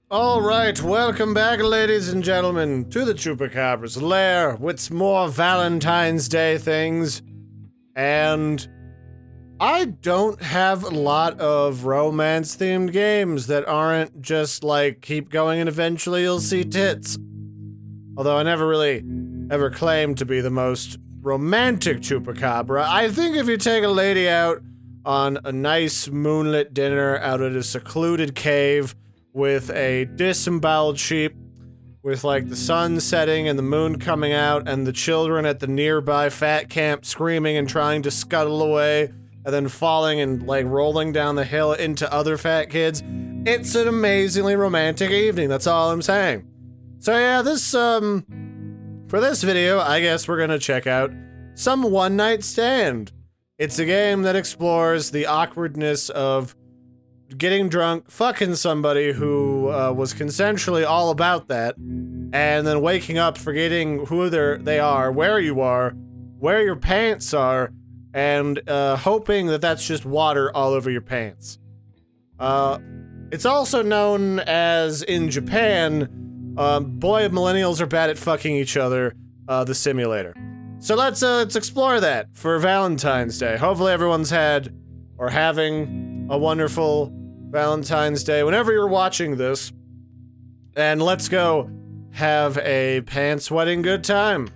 Alright, welcome back, ladies and gentlemen, to the Chupacabra's lair with more Valentine's Day things. And I don't have a lot of romance-themed games that aren't just like, keep going and eventually you'll see tits. Although I never really ever claimed to be the most romantic Chupacabra. I think if you take a lady out on a nice moonlit dinner out at a secluded cave, with a disemboweled sheep, with like the sun setting and the moon coming out and the children at the nearby fat camp screaming and trying to scuttle away and then falling and like rolling down the hill into other fat kids. It's an amazingly romantic evening, that's all I'm saying. So yeah, for this video, I guess we're gonna check out some One Night Stand. It's a game that explores the awkwardness of getting drunk, fucking somebody who was consensually all about that, and then waking up forgetting who they are, where you are, where your pants are, and hoping that that's just water all over your pants. It's also known as, in Japan, boy, millennials are bad at fucking each other, the simulator. So let's explore that for Valentine's Day. Hopefully everyone's had, or having, a wonderful Valentine's Day whenever you're watching this. And let's go have a pants-wetting good time.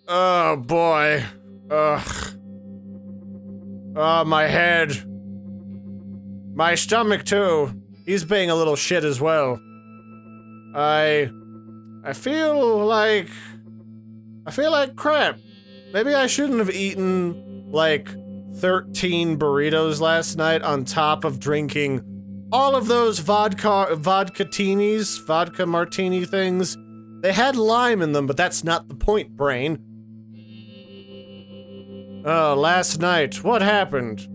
Oh boy. Ugh. Oh, my head. My stomach too. He's being a little shit as well. I feel like crap. Maybe I shouldn't have eaten, like, 13 burritos last night on top of drinking all of those vodka martini things. They had lime in them, but that's not the point, brain. Oh, last night, what happened?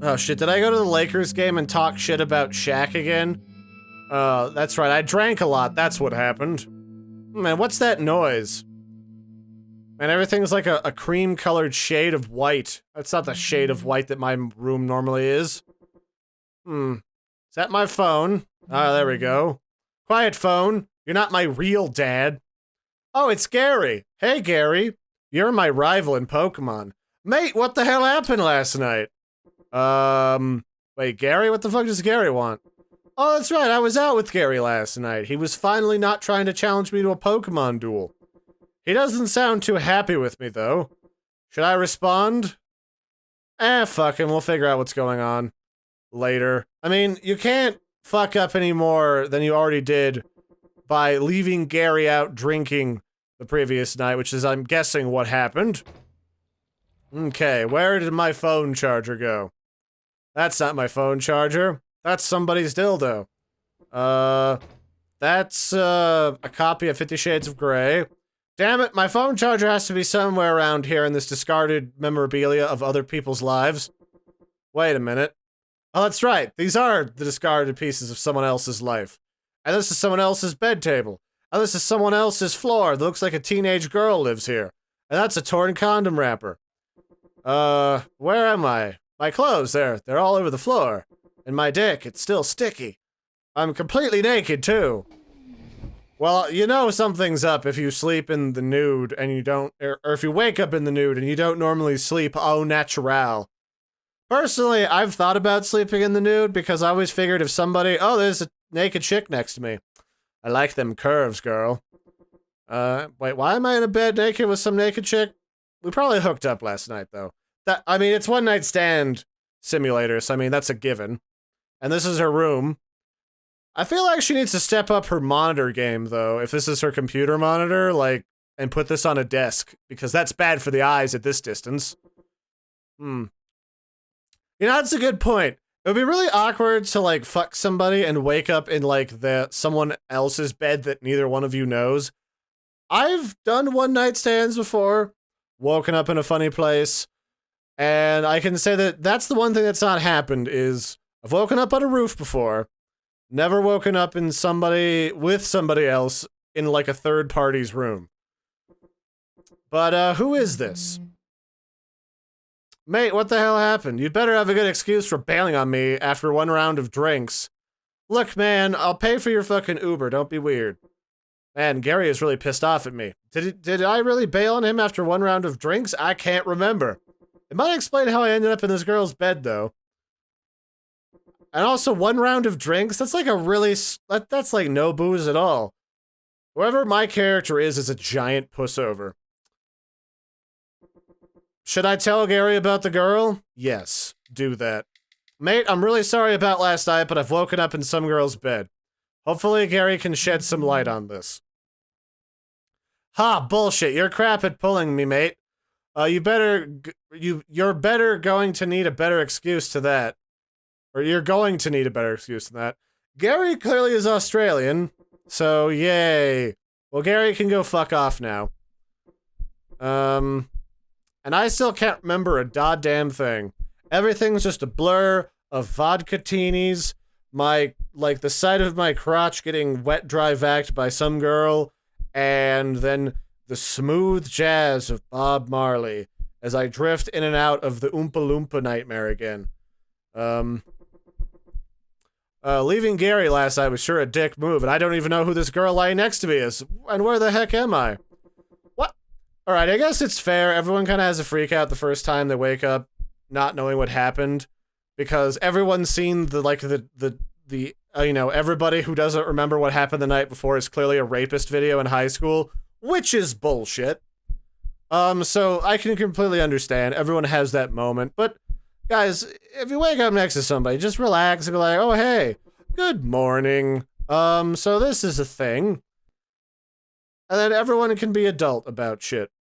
Oh shit, did I go to the Lakers game and talk shit about Shaq again? That's right, I drank a lot, that's what happened. Man, what's that noise? Man, everything's like a cream-colored shade of white. That's not the shade of white that my room normally is. Is that my phone? Ah, there we go. Quiet, phone. You're not my real dad. Oh, it's Gary. Hey, Gary. You're my rival in Pokemon. Mate, what the hell happened last night? Wait, Gary? What the fuck does Gary want? Oh, that's right, I was out with Gary last night. He was finally not trying to challenge me to a Pokemon duel. He doesn't sound too happy with me, though. Should I respond? Fuck him, we'll figure out what's going on later. I mean, you can't fuck up any more than you already did by leaving Gary out drinking the previous night, which is, I'm guessing, what happened. Okay, where did my phone charger go? That's not my phone charger. That's somebody's dildo. That's, a copy of 50 Shades of Grey. Damn it, my phone charger has to be somewhere around here in this discarded memorabilia of other people's lives. Wait a minute. Oh, that's right. These are the discarded pieces of someone else's life. And this is someone else's bed table. And this is someone else's floor that looks like a teenage girl lives here. And that's a torn condom wrapper. Where am I? My clothes, they're all over the floor. And my dick, it's still sticky. I'm completely naked, too. Well, you know something's up if you sleep in the nude and you don't, or if you wake up in the nude and you don't normally sleep au natural. Personally, I've thought about sleeping in the nude because I always figured if somebody, oh, there's a naked chick next to me. I like them curves, girl. Wait, why am I in a bed naked with some naked chick? We probably hooked up last night, though. I mean, it's One Night Stand simulator, so I mean, that's a given. And this is her room. I feel like she needs to step up her monitor game, though, if this is her computer monitor, like, and put this on a desk, because that's bad for the eyes at this distance. You know, that's a good point. It would be really awkward to, like, fuck somebody and wake up in, like, someone else's bed that neither one of you knows. I've done one-night stands before, woken up in a funny place, and I can say that that's the one thing that's not happened, is I've woken up on a roof before, never woken up in with somebody else in, like, a third party's room. But, who is this? Mate, what the hell happened? You'd better have a good excuse for bailing on me after one round of drinks. Look, man, I'll pay for your fucking Uber, don't be weird. Man, Gary is really pissed off at me. Did I really bail on him after one round of drinks? I can't remember. It might explain how I ended up in this girl's bed, though. And also, one round of drinks? That's like a really... That's like no booze at all. Whoever my character is a giant pussover. Should I tell Gary about the girl? Yes, do that. Mate, I'm really sorry about last night, but I've woken up in some girl's bed. Hopefully Gary can shed some light on this. Ha, bullshit, you're crap at pulling me, mate. You're going to need a better excuse to that. Or you're going to need a better excuse than that. Gary clearly is Australian, so yay. Well, Gary can go fuck off now. And I still can't remember a goddamn thing. Everything's just a blur of vodka-tinis, the sight of my crotch getting wet dry vaxxed by some girl, and then the smooth jazz of Bob Marley as I drift in and out of the Oompa Loompa nightmare again. Leaving Gary last night was sure a dick move, and I don't even know who this girl lying next to me is, and where the heck am I? What? Alright, I guess it's fair. Everyone kind of has a freak out the first time they wake up not knowing what happened, because everyone's seen everybody who doesn't remember what happened the night before is clearly a rapist video in high school, which is bullshit. So I can completely understand. Everyone has that moment, but guys, if you wake up next to somebody, just relax and be like, oh, hey, good morning. So this is a thing. And then everyone can be adult about shit.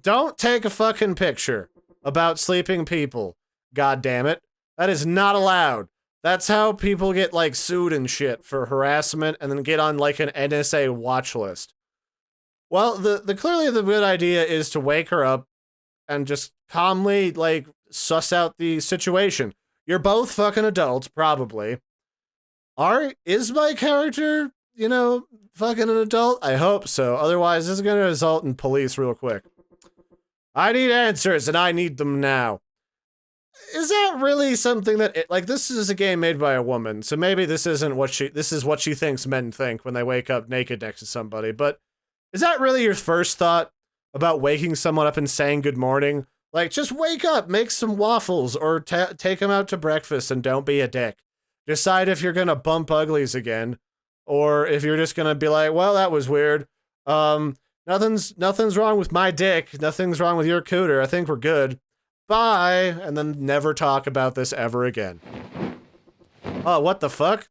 Don't take a fucking picture about sleeping people. God damn it. That is not allowed. That's how people get, like, sued and shit for harassment and then get on, like, an NSA watch list. Well, clearly the good idea is to wake her up and just calmly, like, suss out the situation. You're both fucking adults, probably. Is my character, fucking an adult? I hope so. Otherwise, this is gonna result in police real quick. I need answers, and I need them now. Is that really something that, this is a game made by a woman, so maybe this is what she thinks men think when they wake up naked next to somebody, but is that really your first thought about waking someone up and saying good morning? Like, just wake up, make some waffles, or take them out to breakfast and don't be a dick. Decide if you're gonna bump uglies again, or if you're just gonna be like, well, that was weird. Nothing's wrong with my dick. Nothing's wrong with your cooter. I think we're good. Bye. And then never talk about this ever again. Oh, what the fuck?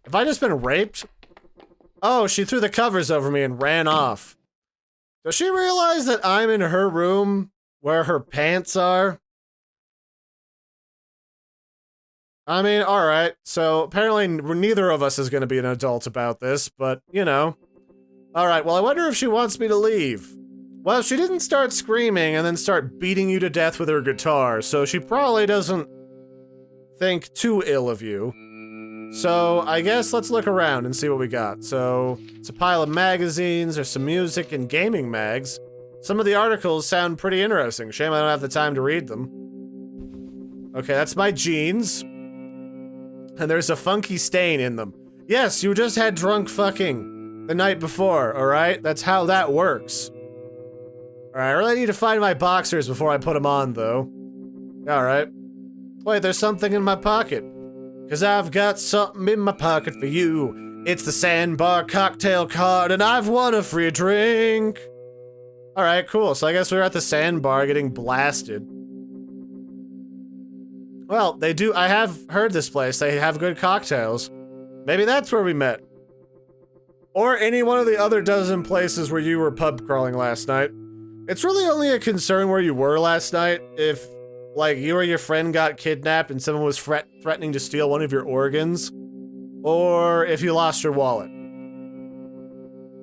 Have I just been raped? Oh, she threw the covers over me and ran off. Does she realize that I'm in her room where her pants are? I mean, alright. So apparently neither of us is going to be an adult about this, but, Alright, well, I wonder if she wants me to leave. Well, she didn't start screaming and then start beating you to death with her guitar, so she probably doesn't think too ill of you. So, I guess let's look around and see what we got. So, it's a pile of magazines, there's some music and gaming mags. Some of the articles sound pretty interesting. Shame I don't have the time to read them. Okay, that's my jeans. And there's a funky stain in them. Yes, you just had drunk fucking the night before, alright? That's how that works. Alright, I really need to find my boxers before I put them on, though. Alright. Wait, there's something in my pocket. 'Cause I've got something in my pocket for you. It's the Sandbar cocktail card, and I've won a free drink. Alright, cool. So I guess we're at the Sandbar getting blasted. Well, they do. I have heard this place. They have good cocktails. Maybe that's where we met. Or any one of the other dozen places where you were pub crawling last night. It's really only a concern where you were last night if, like, you or your friend got kidnapped and someone was threatening to steal one of your organs, or if you lost your wallet.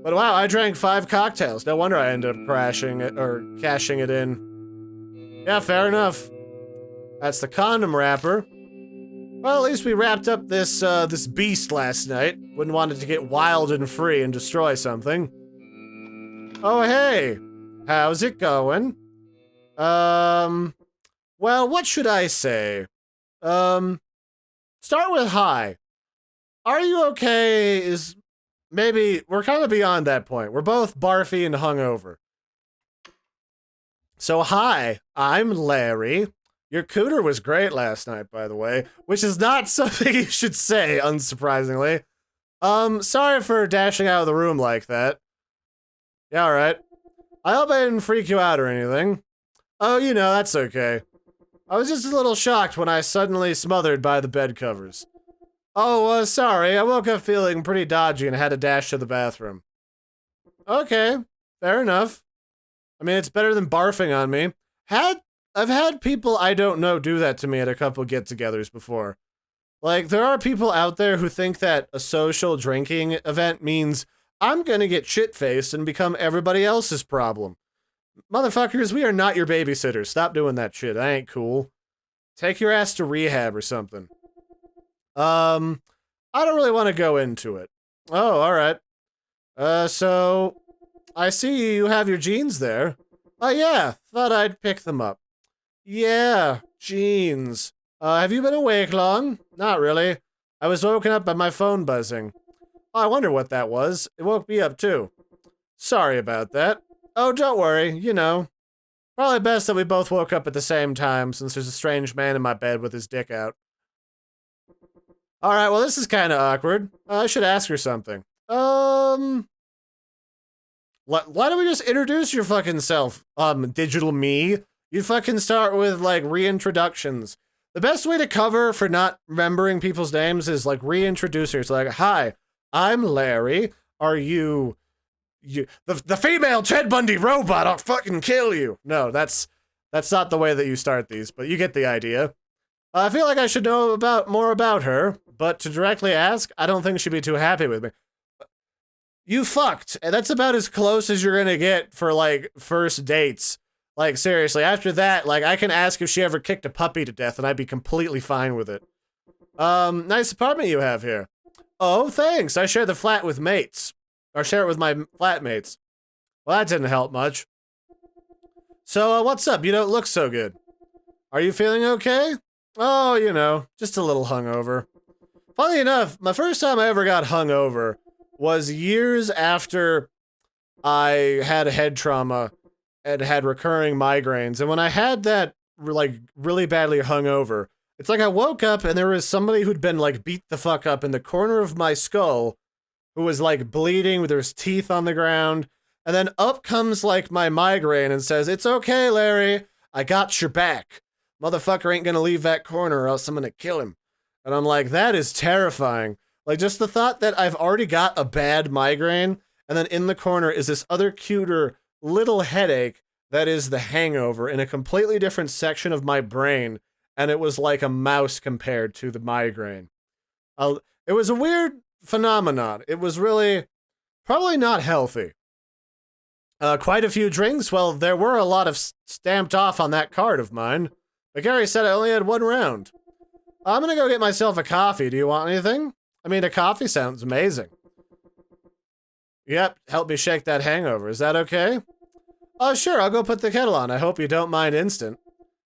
But wow, I drank 5 cocktails. No wonder I ended up cashing it in. Yeah, fair enough. That's the condom wrapper. Well, at least we wrapped up this beast last night. Wouldn't want it to get wild and free and destroy something. Oh, hey! How's it going? Well, what should I say? Start with hi. Are you okay? Maybe we're kind of beyond that point. We're both barfy and hungover. So hi, I'm Larry. Your cooter was great last night, by the way, which is not something you should say, unsurprisingly. Sorry for dashing out of the room like that. Yeah, alright. I hope I didn't freak you out or anything. Oh, that's okay. I was just a little shocked when I suddenly smothered by the bed covers. Oh, sorry, I woke up feeling pretty dodgy and had to dash to the bathroom. Okay, fair enough. I mean, it's better than barfing on me. I've had people I don't know do that to me at a couple get-togethers before. Like, there are people out there who think that a social drinking event means I'm gonna get shit-faced and become everybody else's problem. Motherfuckers, we are not your babysitters. Stop doing that shit. That ain't cool. Take your ass to rehab or something. I don't really want to go into it. Oh, alright. So, I see you have your jeans there. Oh yeah, thought I'd pick them up. Yeah, jeans. Have you been awake long? Not really. I was woken up by my phone buzzing. Oh, I wonder what that was. It woke me up too. Sorry about that. Oh, don't worry, Probably best that we both woke up at the same time, since there's a strange man in my bed with his dick out. Alright, well this is kinda awkward. I should ask her something. Why don't we just introduce your fucking self, digital me? You fucking start with, like, reintroductions. The best way to cover for not remembering people's names is, like, reintroducers. Like, hi, I'm Larry. Are you... The female Ted Bundy robot, I'll fucking kill you. No, that's not the way that you start these, but you get the idea. I feel like I should know more about her, but to directly ask, I don't think she'd be too happy with me. You fucked, and that's about as close as you're gonna get for, like, first dates. Like, seriously, after that, like, I can ask if she ever kicked a puppy to death, and I'd be completely fine with it. Nice apartment you have here. Oh, thanks, I share the flat with mates. Or share it with my flatmates. Well, that didn't help much. So, what's up? You don't look so good. Are you feeling okay? Oh, just a little hungover. Funny enough, my first time I ever got hungover was years after I had head trauma and had recurring migraines. And when I had that, like, really badly hungover, it's like I woke up and there was somebody who'd been, like, beat the fuck up in the corner of my skull who was, like, bleeding with his teeth on the ground. And then up comes, like, my migraine and says, "It's okay, Larry. I got your back. Motherfucker ain't gonna leave that corner or else I'm gonna kill him." And I'm like, that is terrifying. Like, just the thought that I've already got a bad migraine, and then in the corner is this other cuter little headache that is the hangover in a completely different section of my brain, and it was like a mouse compared to the migraine. It was a weird phenomenon. It was really probably not healthy. Quite a few drinks. Well, there were a lot of stamped off on that card of mine. But Gary said I only had one round. I'm gonna go get myself a coffee. Do you want anything? I mean, a coffee sounds amazing. Yep, help me shake that hangover. Is that okay? Oh, sure, I'll go put the kettle on. I hope you don't mind instant.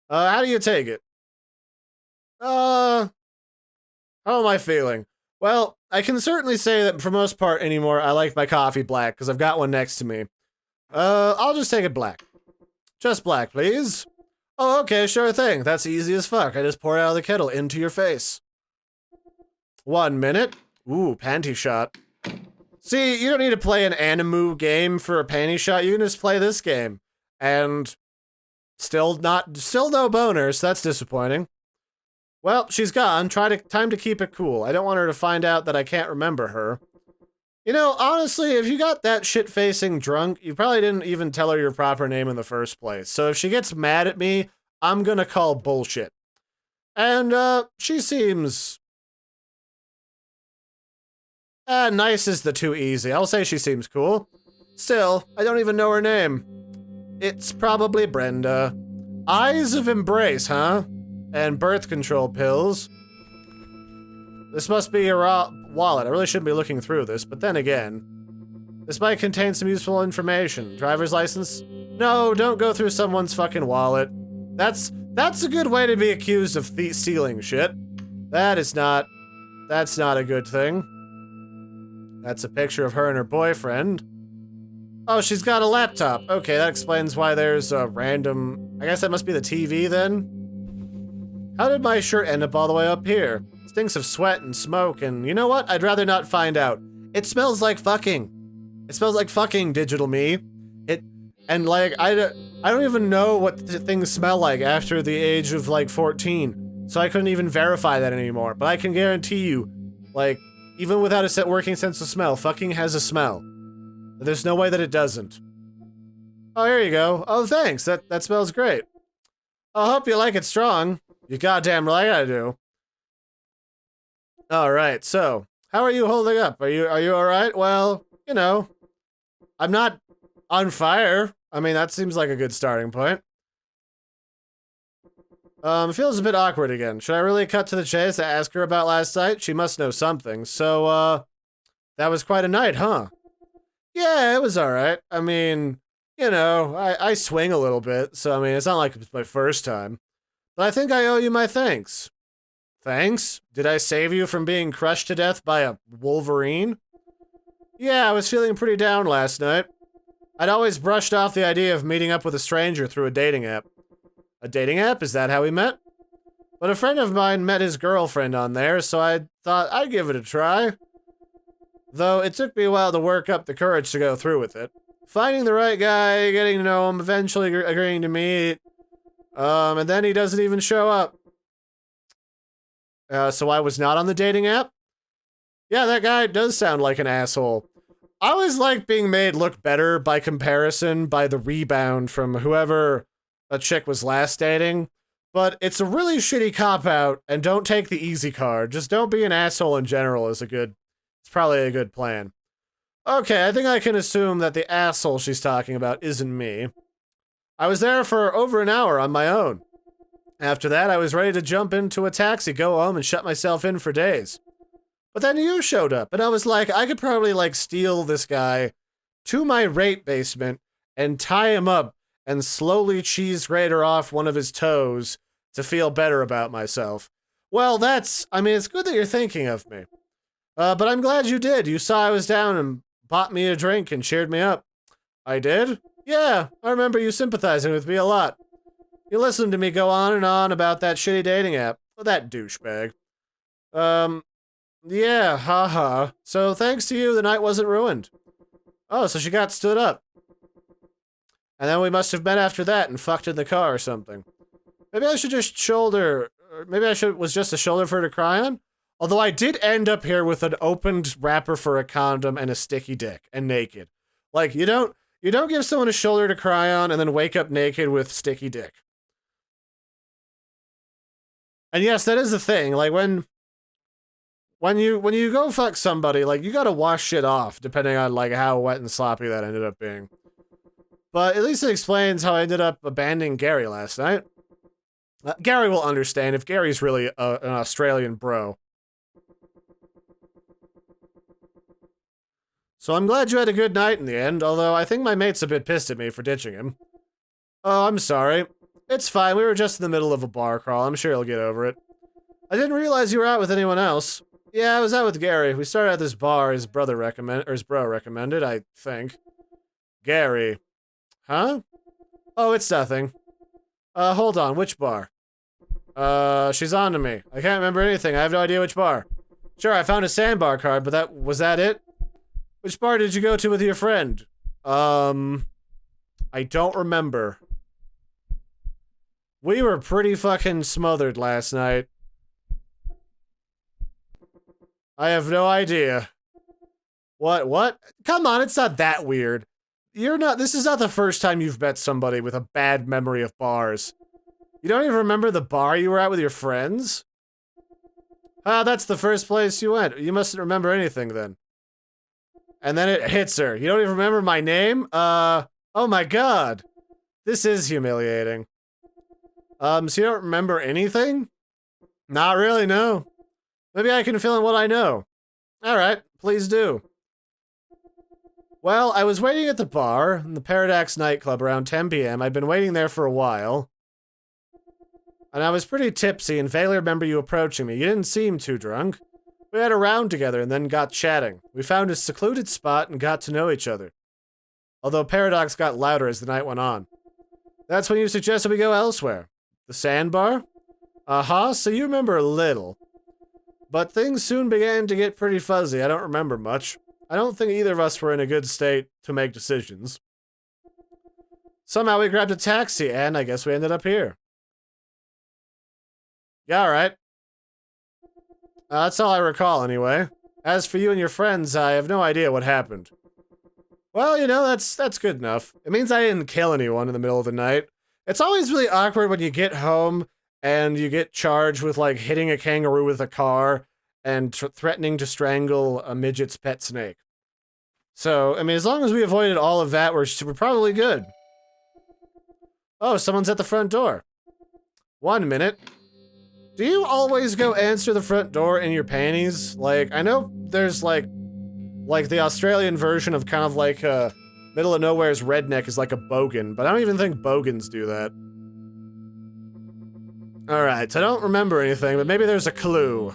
How do you take it? How am I feeling? Well, I can certainly say that for most part anymore, I like my coffee black, because I've got one next to me. I'll just take it black. Just black, please. Oh, okay, sure thing. That's easy as fuck. I just pour it out of the kettle into your face. 1 minute. Ooh, panty shot. See, you don't need to play an Animu game for a panty shot. You can just play this game. And still no boners. That's disappointing. Well, she's gone. Time to keep it cool. I don't want her to find out that I can't remember her. Honestly, if you got that shit-facing drunk, you probably didn't even tell her your proper name in the first place. So if she gets mad at me, I'm gonna call bullshit. And, she seems... nice is the too easy. I'll say she seems cool. Still, I don't even know her name. It's probably Brenda. Eyes of Embrace, huh? And birth control pills. This must be your wallet. I really shouldn't be looking through this, but then again, this might contain some useful information. Driver's license? No, don't go through someone's fucking wallet. That's a good way to be accused of stealing shit. That's not a good thing. That's a picture of her and her boyfriend. Oh, she's got a laptop. Okay, that explains why there's a random... I guess that must be the TV then? How did my shirt end up all the way up here? It stinks of sweat and smoke, and you know what? I'd rather not find out. It smells like fucking. It smells like fucking, digital me. And like, I don't even know what things smell like after the age of like 14. So I couldn't even verify that anymore. But I can guarantee you, like, even without a working sense of smell, fucking has a smell. There's no way that it doesn't. Oh, here you go. Oh, thanks. That smells great. I hope you like it strong. You goddamn right I do. All right. So, how are you holding up? Are you all right? Well, you know, I'm not on fire. I mean, that seems like a good starting point. It feels a bit awkward again. Should I really cut to the chase to ask her about last night? She must know something. So, that was quite a night, huh? Yeah, it was alright. I mean, you know, I swing a little bit, so I mean, it's not like it's my first time. But I think I owe you my thanks. Thanks? Did I save you from being crushed to death by a wolverine? Yeah, I was feeling pretty down last night. I'd always brushed off the idea of meeting up with a stranger through a dating app. A dating app? Is that how we met? But a friend of mine met his girlfriend on there, so I thought I'd give it a try. Though it took me a while to work up the courage to go through with it. Finding the right guy, getting to know him, eventually agreeing to meet. And then he doesn't even show up. So I was not on the dating app? Yeah, that guy does sound like an asshole. I always like being made look better by comparison by the rebound from whoever a chick was last dating. But it's a really shitty cop-out, and don't take the easy card. Just don't be an asshole in general it's probably a good plan. Okay, I think I can assume that the asshole she's talking about isn't me. I was there for over an hour on my own. After that, I was ready to jump into a taxi, go home, and shut myself in for days. But then you showed up, and I was like, I could probably, like, steal this guy to my rape basement and tie him up and slowly cheese grater off one of his toes to feel better about myself. Well, I mean, it's good that you're thinking of me. But I'm glad you did. You saw I was down and bought me a drink and cheered me up. I did? Yeah, I remember you sympathizing with me a lot. You listened to me go on and on about that shitty dating app. Oh, that douchebag. Yeah, haha. So thanks to you, the night wasn't ruined. Oh, so she got stood up. And then we must have met after that and fucked in the car or something. Maybe I should just was just a shoulder for her to cry on? Although I did end up here with an opened wrapper for a condom and a sticky dick and naked. Like, you don't give someone a shoulder to cry on and then wake up naked with sticky dick. And yes, that is the thing. Like when you go fuck somebody, like, you gotta wash shit off, depending on, like, how wet and sloppy that ended up being. But at least it explains how I ended up abandoning Gary last night. Gary will understand if Gary's really an Australian bro. So I'm glad you had a good night in the end, although I think my mate's a bit pissed at me for ditching him. Oh, I'm sorry. It's fine, we were just in the middle of a bar crawl, I'm sure he'll get over it. I didn't realize you were out with anyone else. Yeah, I was out with Gary. We started at this bar his bro recommended, I think. Gary. Huh? Oh, it's nothing. Hold on, which bar? She's on to me. I can't remember anything, I have no idea which bar. Sure, I found a sandbar card, but was that it? Which bar did you go to with your friend? I don't remember. We were pretty fucking smothered last night. I have no idea. What? Come on, it's not that weird. This is not the first time you've met somebody with a bad memory of bars. You don't even remember the bar you were at with your friends? Ah, that's the first place you went. You mustn't remember anything then. And then it hits her. You don't even remember my name? Oh my god. This is humiliating. So you don't remember anything? Not really, no. Maybe I can fill in what I know. Alright, please do. Well, I was waiting at the bar in the Paradox nightclub around 10 p.m. I'd been waiting there for a while. And I was pretty tipsy and vaguely remember you approaching me. You didn't seem too drunk. We had a round together and then got chatting. We found a secluded spot and got to know each other. Although Paradox got louder as the night went on. That's when you suggested we go elsewhere. The sandbar? Uh-huh, so you remember a little. But things soon began to get pretty fuzzy. I don't remember much. I don't think either of us were in a good state to make decisions. Somehow we grabbed a taxi and I guess we ended up here. Yeah, alright. That's all I recall anyway. As for you and your friends, I have no idea what happened. Well, you know, that's good enough. It means I didn't kill anyone in the middle of the night. It's always really awkward when you get home and you get charged with, like, hitting a kangaroo with a car and threatening to strangle a midget's pet snake. So, I mean, as long as we avoided all of that, we're probably good. Oh, someone's at the front door. 1 minute. Do you always go answer the front door in your panties? Like, I know there's, like the Australian version of kind of like, middle of nowhere's redneck is like a bogan, but I don't even think bogans do that. Alright, so I don't remember anything, but maybe there's a clue.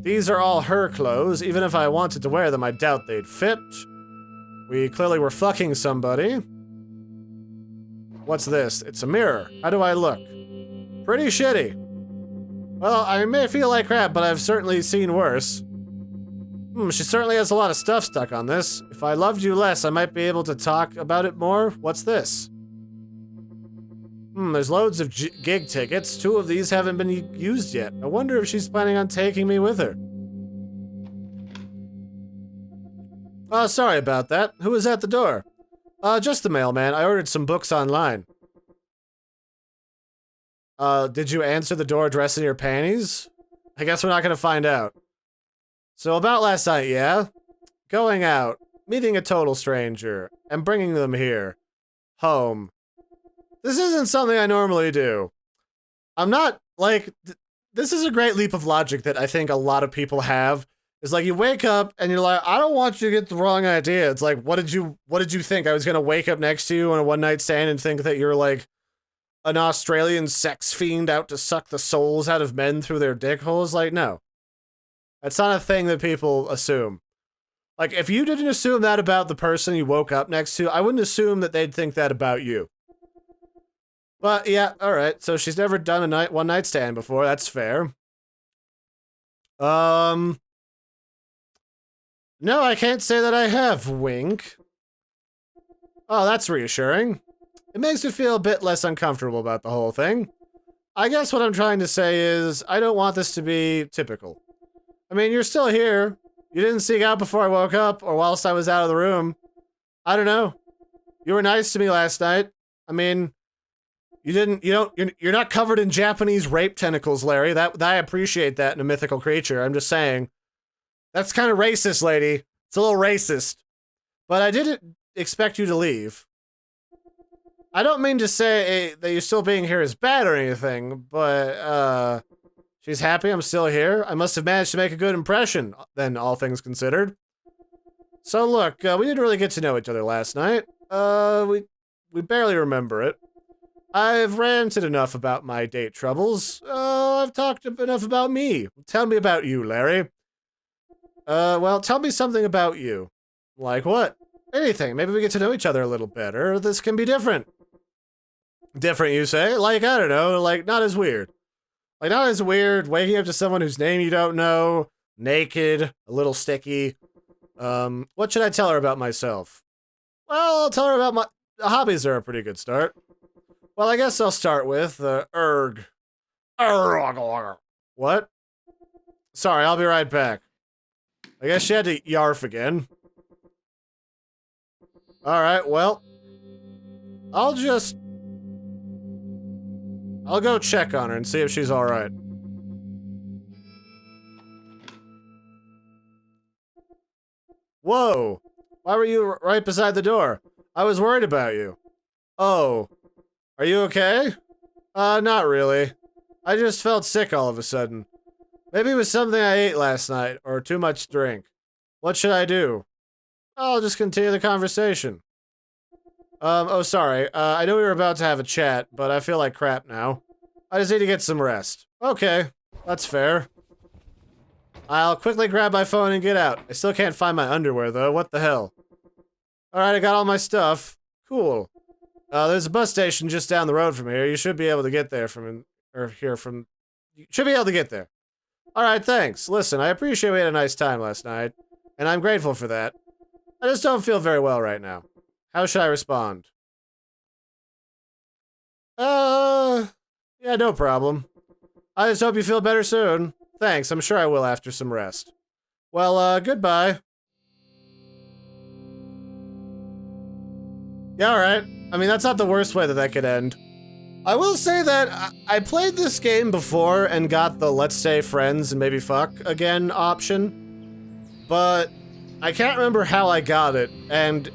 These are all her clothes. Even if I wanted to wear them, I doubt they'd fit. We clearly were fucking somebody. What's this? It's a mirror. How do I look? Pretty shitty. Well, I may feel like crap, but I've certainly seen worse. She certainly has a lot of stuff stuck on this. If I loved you less, I might be able to talk about it more. What's this? There's loads of gig tickets. 2 of these haven't been used yet. I wonder if she's planning on taking me with her. Oh, sorry about that. Who was at the door? Just the mailman. I ordered some books online. Did you answer the door dressed in your panties? I guess we're not gonna find out. So about last night, yeah? Going out, meeting a total stranger, and bringing them here. Home. This isn't something I normally do. I'm not, like, this is a great leap of logic that I think a lot of people have. It's like you wake up and you're like, I don't want you to get the wrong idea. It's like, what did you think? I was gonna wake up next to you on a one-night stand and think that you're like an Australian sex fiend out to suck the souls out of men through their dick holes? Like, no. That's not a thing that people assume. Like, if you didn't assume that about the person you woke up next to, I wouldn't assume that they'd think that about you. But, yeah, alright, so she's never done a one-night stand before, that's fair. No, I can't say that I have, wink. Oh, that's reassuring. It makes me feel a bit less uncomfortable about the whole thing. I guess what I'm trying to say is, I don't want this to be typical. I mean, you're still here. You didn't seek out before I woke up, or whilst I was out of the room. I don't know. You were nice to me last night. I mean, you're not covered in Japanese rape tentacles, Larry. I appreciate that in a mythical creature. I'm just saying. That's kind of racist, lady. It's a little racist. But I didn't expect you to leave. I don't mean to say that you still being here is bad or anything, but, she's happy I'm still here. I must have managed to make a good impression, then, all things considered. So look, we didn't really get to know each other last night. We barely remember it. I've ranted enough about my date troubles. I've talked enough about me. Tell me about you, Larry. Well, tell me something about you. Like what? Anything. Maybe we get to know each other a little better. This can be different. Different, you say? Like, I don't know, like, not as weird. Like, not as weird, waking up to someone whose name you don't know, naked, a little sticky. What should I tell her about myself? Well, I'll tell her about my hobbies are a pretty good start. Well, I guess I'll start with, erg. What? Sorry, I'll be right back. I guess she had to yarf again. Alright, well. I'll go check on her and see if she's alright. Whoa! Why were you right beside the door? I was worried about you. Oh. Are you okay? Not really. I just felt sick all of a sudden. Maybe it was something I ate last night, or too much drink. What should I do? I'll just continue the conversation. Oh, sorry. I know we were about to have a chat, but I feel like crap now. I just need to get some rest. Okay, that's fair. I'll quickly grab my phone and get out. I still can't find my underwear, though. What the hell? Alright, I got all my stuff. Cool. There's a bus station just down the road from here. You should be able to get there you should be able to get there. Alright, thanks. Listen, I appreciate we had a nice time last night, and I'm grateful for that. I just don't feel very well right now. How should I respond? Yeah, no problem. I just hope you feel better soon. Thanks, I'm sure I will after some rest. Well, goodbye. Yeah, alright. I mean, that's not the worst way that could end. I will say that I played this game before and got the let's stay friends and maybe fuck again option, but I can't remember how I got it, and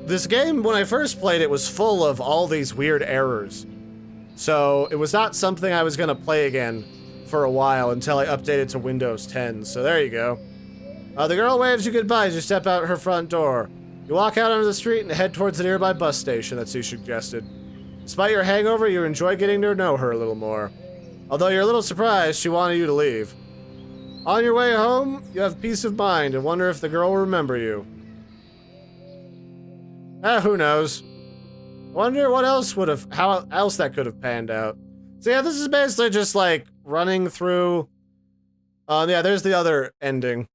this game, when I first played it, was full of all these weird errors. So it was not something I was gonna play again for a while until I updated to Windows 10, so there you go. The girl waves you goodbye as you step out her front door. You walk out onto the street and head towards the nearby bus station that she suggested. Despite your hangover, you enjoy getting to know her a little more. Although you're a little surprised she wanted you to leave. On your way home, you have peace of mind and wonder if the girl will remember you. Who knows? Wonder what else how else that could have panned out. So yeah, this is basically just like running through. Yeah, there's the other ending.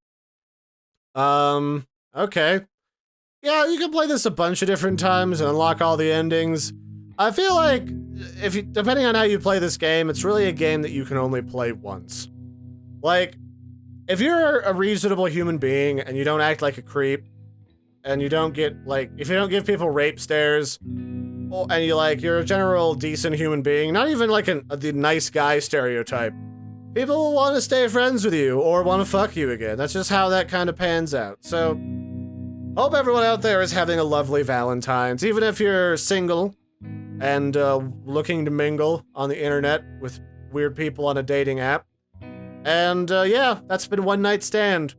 Okay. Yeah, you can play this a bunch of different times and unlock all the endings. I feel like, depending on how you play this game, it's really a game that you can only play once. Like, if you're a reasonable human being and you don't act like a creep, and you don't get, like, if you don't give people rape stares, and you're a general decent human being, not even like the nice guy stereotype, people will want to stay friends with you or want to fuck you again. That's just how that kind of pans out. So, hope everyone out there is having a lovely Valentine's, even if you're single and looking to mingle on the internet with weird people on a dating app. And yeah, that's been One Night Stand.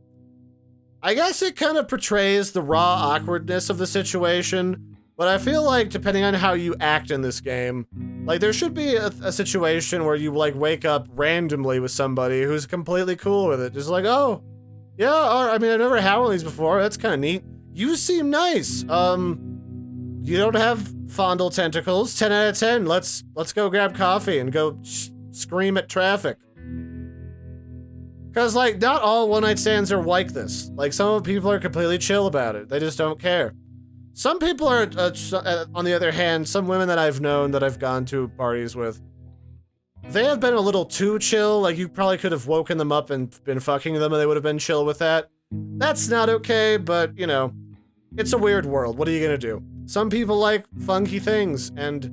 I guess it kind of portrays the raw awkwardness of the situation, but I feel like depending on how you act in this game, like there should be a situation where you like wake up randomly with somebody who's completely cool with it. Just like, oh, yeah, I mean, I've never had one of these before. That's kind of neat. You seem nice. You don't have fondle tentacles. 10 out of 10. Let's go grab coffee and go scream at traffic. Because, like, not all one-night stands are like this. Like, some people are completely chill about it. They just don't care. Some people are, on the other hand, some women that I've known that I've gone to parties with, they have been a little too chill. Like, you probably could have woken them up and been fucking them and they would have been chill with that. That's not okay, but, you know, it's a weird world. What are you gonna do? Some people like funky things, and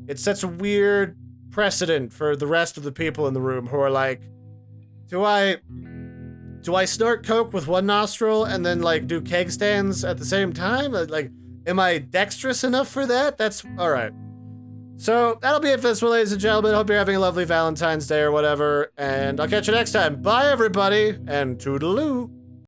it sets a weird precedent for the rest of the people in the room who are like, do I snort coke with one nostril and then like do keg stands at the same time? Like, am I dexterous enough for that? That's all right. So that'll be it for this one, ladies and gentlemen. Hope you're having a lovely Valentine's Day or whatever, and I'll catch you next time. Bye, everybody, and toodaloo.